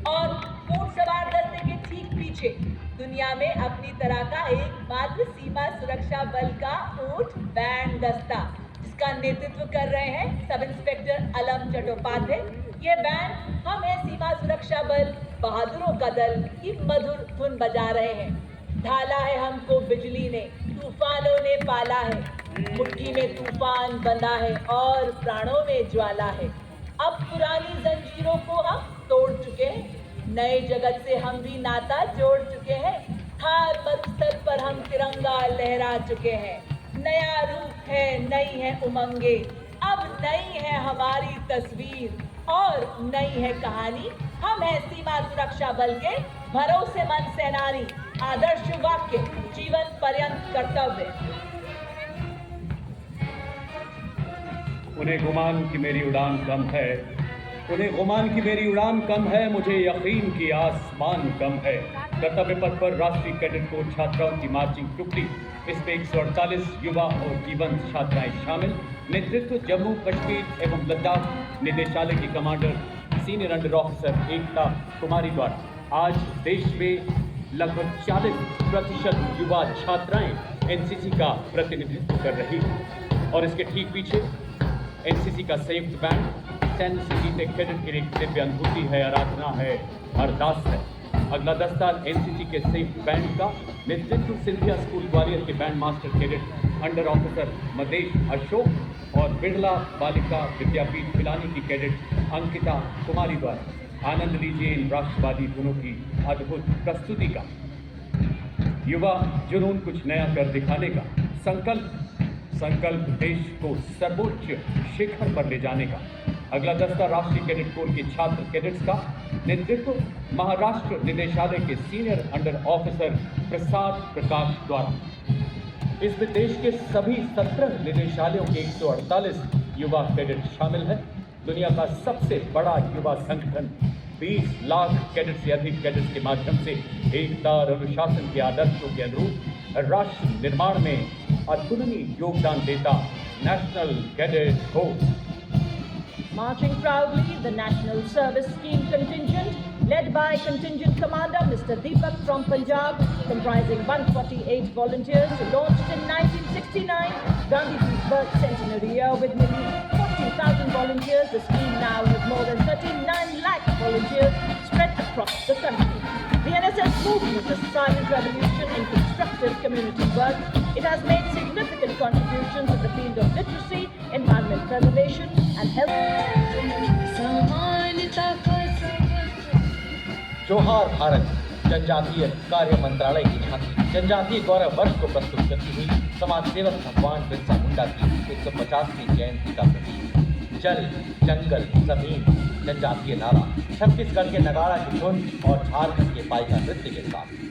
और ऊंट सवार दस्ते के ठीक पीछे दुनिया में अपनी तरह का एकमात्र सीमा सुरक्षा बल का ऊंट बैंड दस्ता, जिसका नेतृत्व कर रहे हैं सब इंस्पेक्टर अलम चट्टोपाध्याय। ये बैंड हम हैं सीमा सुरक्षा बल बहादुरों का दल की मधुर धुन बजा रहे हैं। ढाला है हमको बिजली ने, तूफानों ने पाला है, मुट्ठी में तूफान बंधा है और प्राणों में ज्वाला है। अब पुरानी जंजीरों को हम तोड़ चुके हैं, नए जगत से हम भी नाता जोड़ चुके हैं। थार मरुस्थल पर हम तिरंगा लहरा चुके हैं। नया रूप है, नई है उमंगे, अब नई है हमारी तस्वीर और नई है कहानी। हम हैं सीमा सुरक्षा बल के भरोसेमंद सेनानी। आदर्श वाक्य जीवन पर्यंत कर्तव्य। उन्हें गुमान की मेरी उड़ान कम है, उन्हें गुमान की मेरी उड़ान कम है, मुझे यकीन की आसमान कम है। कर्तव्य पथ पर राष्ट्रीय कैडेट कोर छात्राओं की मार्चिंग टुकड़ी, इसमें 148 युवा और जीवंत छात्राएं शामिल। नेतृत्व जम्मू कश्मीर एवं लद्दाख निदेशालय की कमांडर सीनियर अंडर ऑफिसर एकता कुमारी द्वारा। आज देश में लगभग 40% युवा छात्राएं एनसीसी का प्रतिनिधित्व कर रही हैं और इसके ठीक पीछे एनसीसी का संयुक्त बैंड सैन्य से जीते कैडेट की एक दिव्य अनुभूति है, आराधना है, अरदास है। अगला दस्ता एनसीसी के संयुक्त बैंड का नेतृत्व सिंधिया स्कूल ग्वालियर के band master cadet under officer Madesh Ashok और बिरला बालिका विद्यापीठ पिलानी की कैडेट अंकिता कुमारी द्वारा आनंद लीजिए इन राष्ट्रवादी गुणों की अद्भुत प्रस्तुति का। युवा जुनून कुछ नया कर दिखाने का संकल्प देश को सर्वोच्च शिखर पर ले जाने का। अगला दस्ता राष्ट्रीय कैडेट कोर के छात्र कैडेट्स का नेतृत्व महाराष्ट्र निदेशालय के senior under officer Prasad Prakash द्वारा। इसमें देश के सभी 17 निदेशालयों के 148 युवा कैडेट शामिल हैं। दुनिया का सबसे बड़ा युवा संगठन 20 लाख कैडेट से अधिक कैडेट्स के माध्यम से एकता और अनुशासन के आदर्शों के अनुरूप राष्ट्र निर्माण में अतुलनीय योगदान देता national cadet corps. Marching proudly, the National Service Scheme contingent, led by Contingent Commander Mr. Deepak from Punjab, comprising 148 volunteers, launched in 1969, Gandhiji's birth centenary year with nearly 40,000 volunteers. The scheme now has more than 39 lakh volunteers spread across the country. The NSS movement is a silent revolution in constructive community work. It has made significant contributions in the field of literacy, environment preservation and health. जोहार भारत जनजातीय कार्य मंत्रालय की झांकी जनजातीय गौरव वर्ष को प्रस्तुत करती हुई समाज सेवक भगवान बिरसा मुंडा की 150वीं जयंती का प्रतीक जल जंगल जमीन जनजातीय नारा छत्तीसगढ़ के नगाड़ा की धुन और झारखंड के पाइका नृत्य के साथ।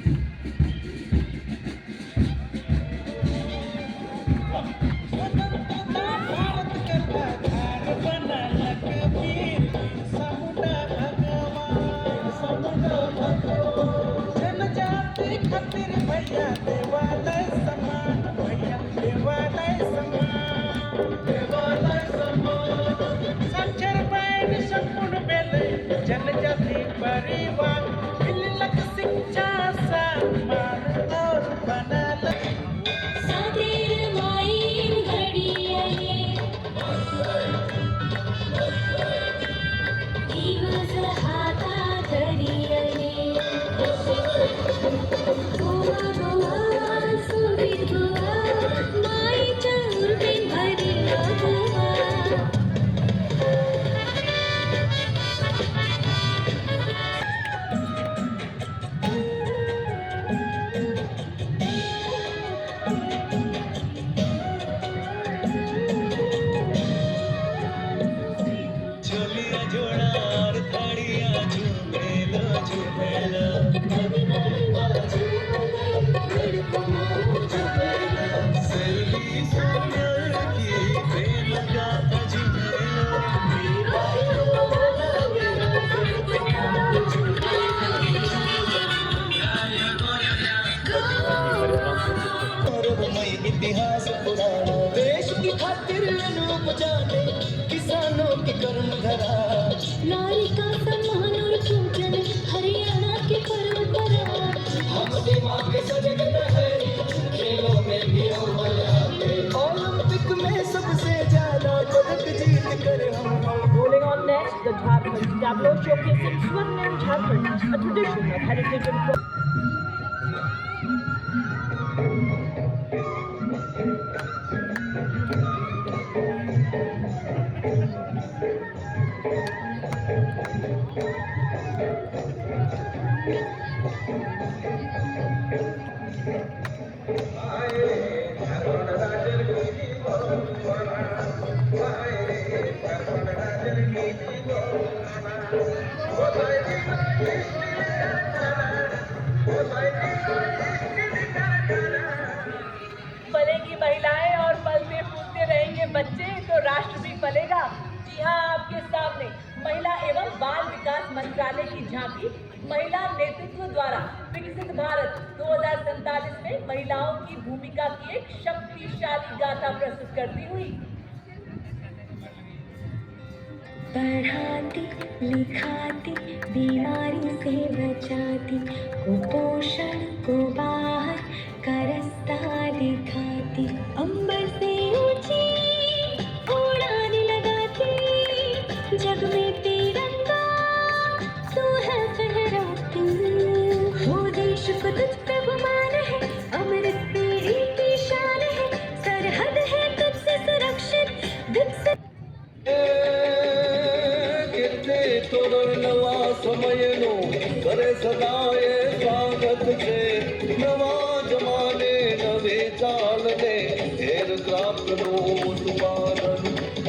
इतिहास पुराना देश की खातिर अनूप जाने किसानों की कर्म धरा नारी का सम्मान और पूजन हरियाणा की परंपरा हम दिमाग सजग है खेलों में भी अव्वल आते ओलंपिक में सबसे ज्यादा पदक जीत कर हम Rolling on next, the Jharkhand tableau showcasing Swarnim Jharkhand, a tradition of heritage and फलेगी महिलाएं और फलते फूलते रहेंगे बच्चे तो राष्ट्र भी फलेगा। जी हाँ, आपके सामने महिला एवं बाल विकास मंत्रालय की झांकी महिला नेतृत्व द्वारा विकसित भारत 2047 में महिलाओं की भूमिका की एक शक्तिशाली गाथा प्रस्तुत करती हुई। पढ़ाती लिखाती बीमारी से बचाती कुपोषण को बाहर का रास्ता दिखाती अंबर से ऊंची उड़ान लगाती जग में तिरंगा तू है फहराती वो देश को तुझ पे गुमान है अमृत तेरी की शान है सरहद है तुझसे सुरक्षित તોરણ નવા સમયનો કરે સદાય સ્વાગત છે નવા જમાને નવી ચાલને એરક્રાફ્ટનું ઉત્પાદન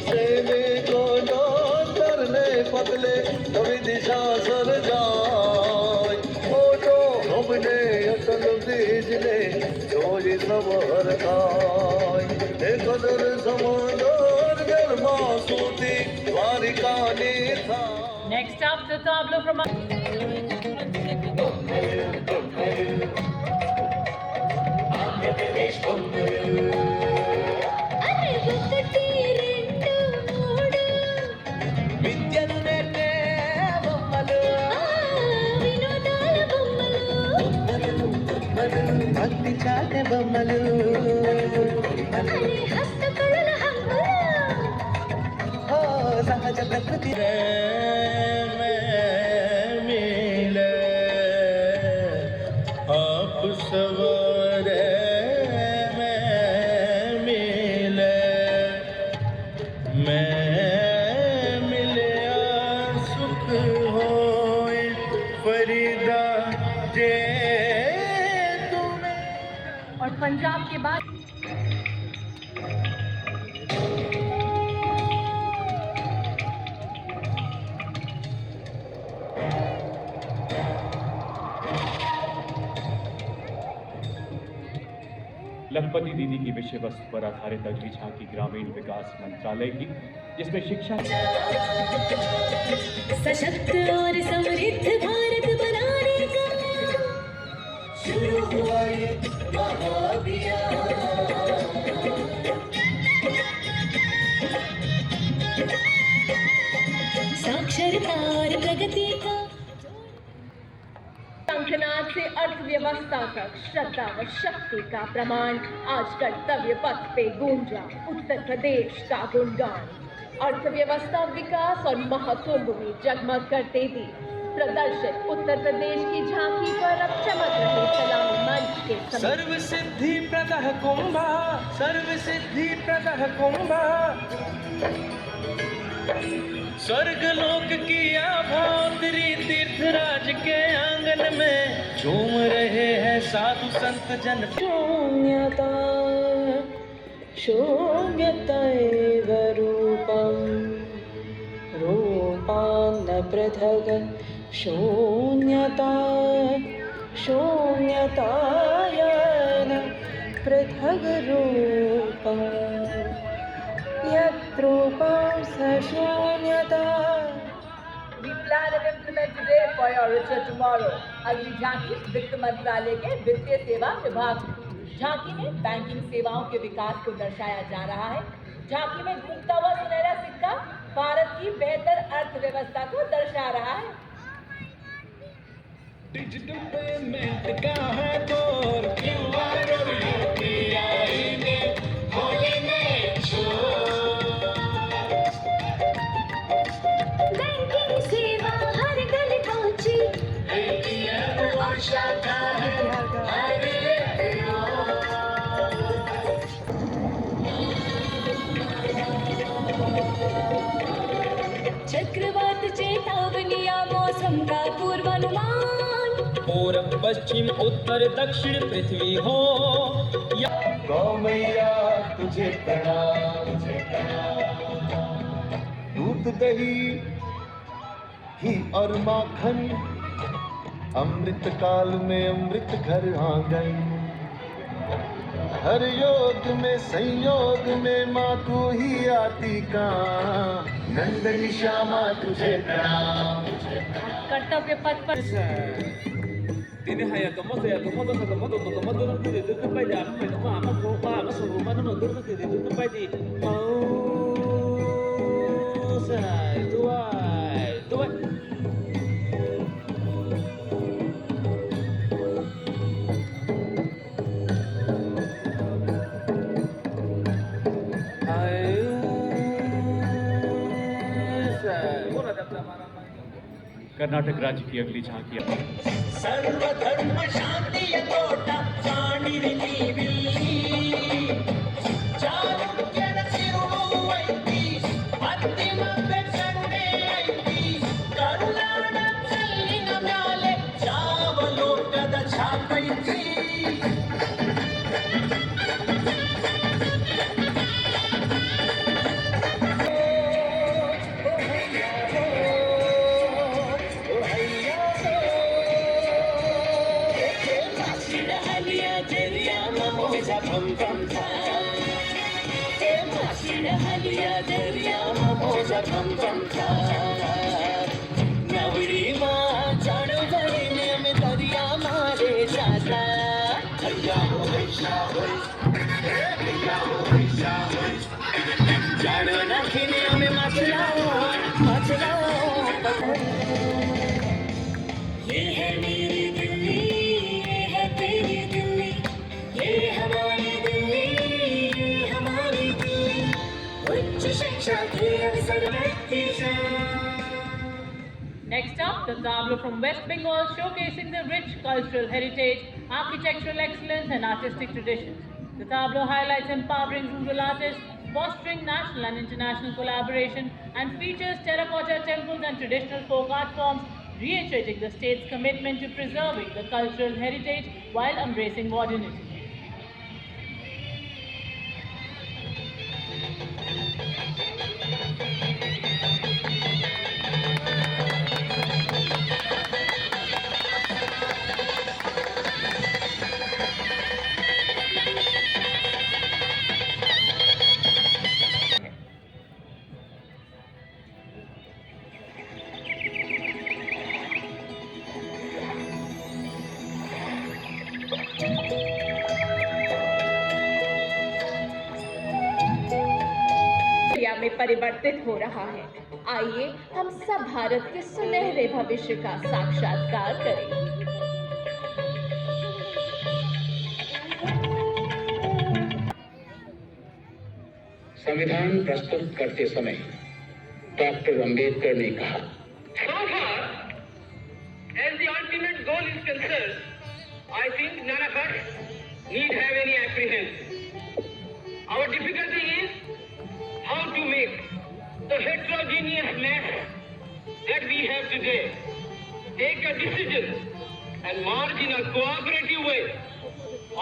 સેને કંડક્ટરને પગલે નવી દિશા સર્જાય મોટો અમને અટલ બ્રિજને જોઈ સવાર થાય એ કદર સમંદર ગરબા સુધી દ્વારિકાની થાય. Next up, the tableau from అరే ఒకటి రెండు మూడు విద్యను నేర్పే బొమ్మలు వినోదాల బొమ్మలు భక్తి చాటే బొమ్మలు అరే హస్తకళల హంగులు ఓ సహజ ప్రకృతి आप सवारे मिले मैं मिले सुख होए फरीदा जे तुम्हें. और पंजाब के बाद लखपति दीदी की विषय वस्तु पर आधारित अगली झांकी ग्रामीण विकास मंत्रालय की, जिसमें शिक्षा सशक्त और समृद्ध भारत बनाने का शुरू हुआ ये महाअभियान. साक्षरता और प्रगति का शंखनाद से अर्थव्यवस्था तक श्रद्धा व शक्ति का प्रमाण आज कर्तव्य पथ पे गूंजा उत्तर प्रदेश का गुणगान. अर्थव्यवस्था विकास और महाकुंभ में जगमग करते दी प्रदर्शित उत्तर प्रदेश की झांकी पर अब चमक रहे सलामी मंच के समीप. सर्व सिद्धि प्रदः कुंभा सर्व सिद्धि प्रदः कुंभा स्वर्ग लोक की आभा उतरी तीर्थराज के आंगन में झूम रहे हैं साधु संत जन. शून्यता शून्यतैव रूपं रूपान्न पृथग् शून्यता शून्यतायन पृथग् रूपम् यद्रूपं स शून्यता. We plan and implement today for your richer tomorrow. अगली झांकी वित्त मंत्रालय के वित्तीय सेवा विभाग की. झांकी में बैंकिंग सेवाओं के विकास को दर्शाया जा रहा है. झांकी में घूमता हुआ सुनहरा सिक्का भारत की बेहतर अर्थव्यवस्था को दर्शा रहा है. डिजिटल पेमेंट का है दौर QR और UPI में होले नए बैंकिंग सेवा हर गल पहुंची ATM और शाखा है हर एक रोज. चक्रवात चेतावनिया मौसम का पूर्वानुमान पूरब पश्चिम उत्तर दक्षिण पृथ्वी हो या गौ मैया तुझे प्रणाम. दूध दही घी और माखन अमृत काल में अमृत घर आंगन. हर योग में संयोग में माँ तू ही आती का नंदनी श्यामा तुझे प्रणाम. कर्तव्य पथ पर Ini hanya tomato ya tomato na kiri itu pai di apa itu mah apa masuk rumah nama itu kiri itu pai di say itu ay. Karnataka राज्य की अगली झांकी सर्वधर्म शांति तोट साणिरिनी चालुक्यन सिरुवैति अंतिम बेचंडे ऐति झम झम झा ते माशिण हलिया दरिया मोजा झम झम झा नवरी माँ जानो भरीने में दरिया मारे जाता भैया हो भैया हो भैया हो भैया हो जानो नखिने में मचलाओ मचलाओ ये है मेरी दिल्ली ये है तेरी दिल्ली ये हमारी दिल्ली ये हमारी दिल्ली उच्च शिक्षा के अवसर में Next up, the tableau from West Bengal showcasing the rich cultural heritage, architectural excellence and artistic traditions. The tableau highlights empowering rural artists, fostering national and international collaboration, and features terracotta temples and traditional folk art forms, reiterating the state's commitment to preserving the cultural heritage while embracing modernity. में परिवर्तित हो रहा है। आइए हम सब भारत के सुनहरे भविष्य का साक्षात्कार करें। संविधान प्रस्तुत करते समय डॉक्टर अंबेडकर ने कहा, So far, as the ultimate goal is concerned, I think none of us need have any apprehension. Our difficulty is how to make the heterogeneous mass that we have today take a decision and march in a cooperative way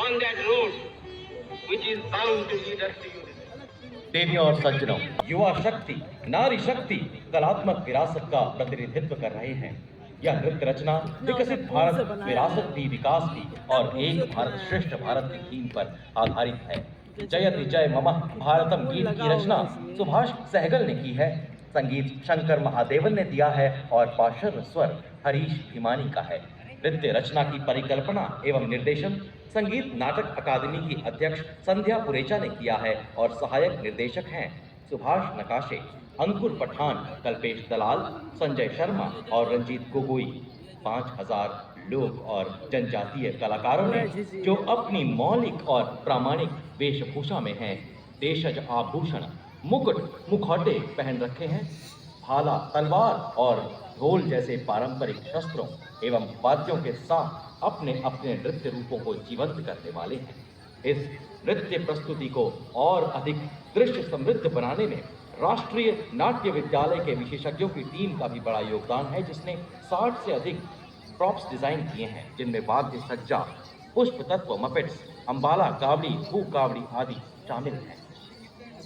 on that road which is bound to lead us to unity. देवियों और सज्जनों, युवा शक्ति, नारी शक्ति कलात्मक विरासत का प्रतिनिधित्व कर रहे हैं। यह नृत्य रचना विकसित भारत विरासत भी विकास भी और एक भारत श्रेष्ठ भारत की थीम पर आधारित है। जयति जय मम भारतम गीत की रचना सुभाष सहगल ने की है, संगीत शंकर महादेवन ने दिया है और पार्श्व स्वर हरीश भीमानी का है। नृत्य रचना की परिकल्पना एवं निर्देशन संगीत नाटक अकादमी की अध्यक्ष संध्या पुरेचा ने किया है और सहायक निर्देशक हैं सुभाष नकाशे, अंकुर पठान, कल्पेश दलाल, संजय शर्मा और रंजीत गोगोई। 5000 लोक और जनजातीय कलाकारों ने जो अपनी मौलिक और प्रामाणिक वेशभूषा में हैं, देशज आभूषण, मुकुट, मुखौटे पहन रखे हैं, भाला, तलवार और ढोल जैसे पारंपरिक शस्त्रों एवं वाद्यों के साथ अपने अपने नृत्य रूपों को जीवंत करने वाले हैं। इस नृत्य प्रस्तुति को और अधिक दृश्य समृद्ध बनाने में राष्ट्रीय नाट्य विद्यालय के विशेषज्ञों की टीम का भी बड़ा योगदान है, जिसने 60 से अधिक प्रॉप्स डिजाइन किए हैं, जिनमें वाद्य सज्जा, पुष्प तत्व, मपेट्स, अंबाला, कावड़ी, भू कावड़ी आदि शामिल हैं।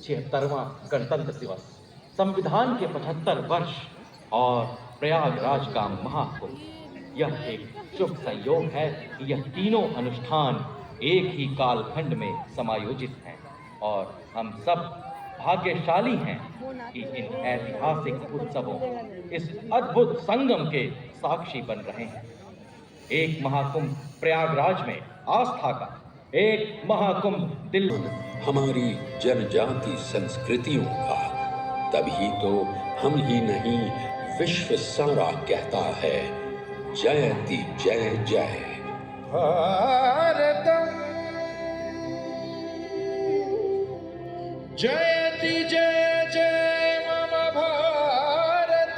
76वां गणतंत्र दिवस, संविधान के 75 वर्ष और प्रयागराज का महाकुंभ, यह एक शुभ संयोग है कि यह तीनों अनुष्ठान एक ही कालखंड में समायोजित हैं और हम सब भाग्यशाली हैं कि इन ऐतिहासिक उत्सवों, इस अद्भुत संगम के साक्षी बन रहे हैं। एक महाकुंभ प्रयागराज में आस्था का, एक महाकुंभ दिल्ली हमारी जनजाति संस्कृतियों का, तभी तो हम ही नहीं विश्व सारा कहता है जयति जय जय भारत जयति जय जय मम भारत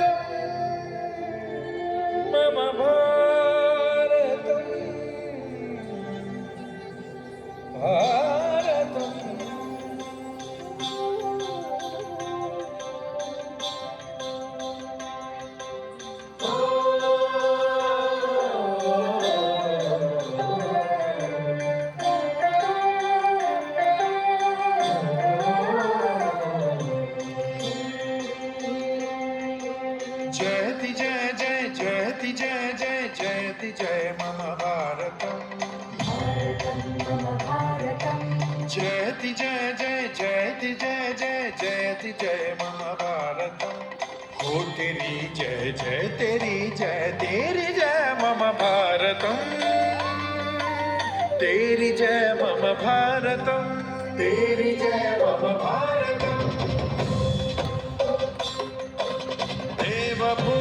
मम भारत भारत जयति जय जय जयति जय जय जयति जय मम भारतम भारतम मम भारतम जयति जय जय जयति जय जय जयति जय मम भारतम हो तेरी जय तेरी जय मम भारतम तेरी जय मम भारतम तेरी जय मम भारतम देवभूमि